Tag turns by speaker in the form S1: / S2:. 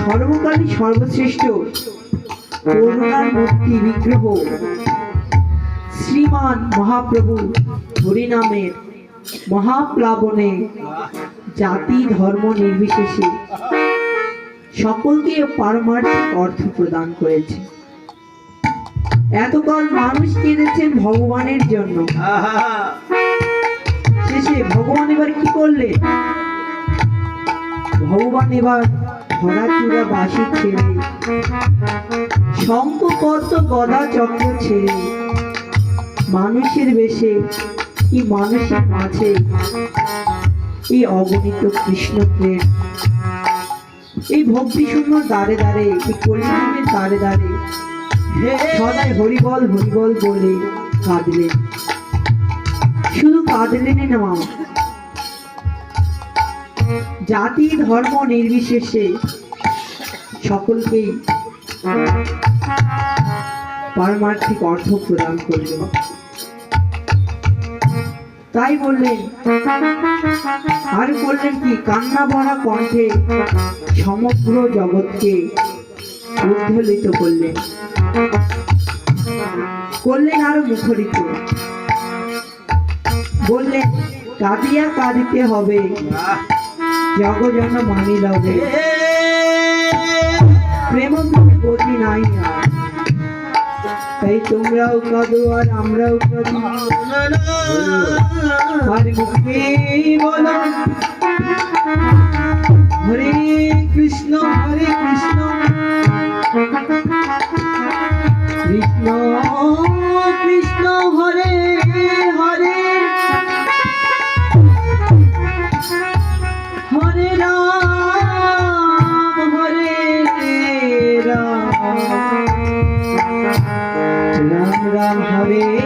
S1: সর্বকালী সর্বশ্রেষ্ঠ করুণার মূর্তি বিগ্রহ শ্রীমান মহাপ্রভু হরিনামের মহাপ্লাবনে জাতি ধর্ম নির্বিশেষে সকলকে পারমার্থিক অর্থ প্রদান করেছে। এতকাল মানুষ কেঁদেছেন ভগবানের জন্য, শেষে ভগবান এবার কি করলে? ভগবান এবার ধরাচূড়া বাসি ছেড়ে, শঙ্খ পদ্ম গদা চক্র ছেড়ে মানুষের বেশে কি মানুষের মাঝে এই অগণিত কৃষ্ণ প্রেম, এই ভক্তি শূন্য দ্বারে দ্বারে, এই কলিযুগের দ্বারে দ্বারে সদাই হরিবল হরিবল বলে কাঁদলেন। শুধু কাঁদলেন না, জাতি ধর্ম নির্বিশেষে সকলকেই পারমার্থিক অর্থ প্রদান করলেন। তাই বললেন, আর বললেন কি, কান্না ভরা কণ্ঠে সমগ্র জগৎকে উদ্ধলিত করলেন, করলেন আরো মুখরিত। বললেন, কাঁদিয়া কাঁদিতে হবে, জগজন মানি লবে, প্রেম গতি নাই আর। তাই তোমরাও কাঁদো আর আমরাও কাঁদি, আর মুখে বলো হরে কৃষ্ণ কৃষ্ণ কৃষ্ণ হরে হরে, হরে রাম রাম রাম হরে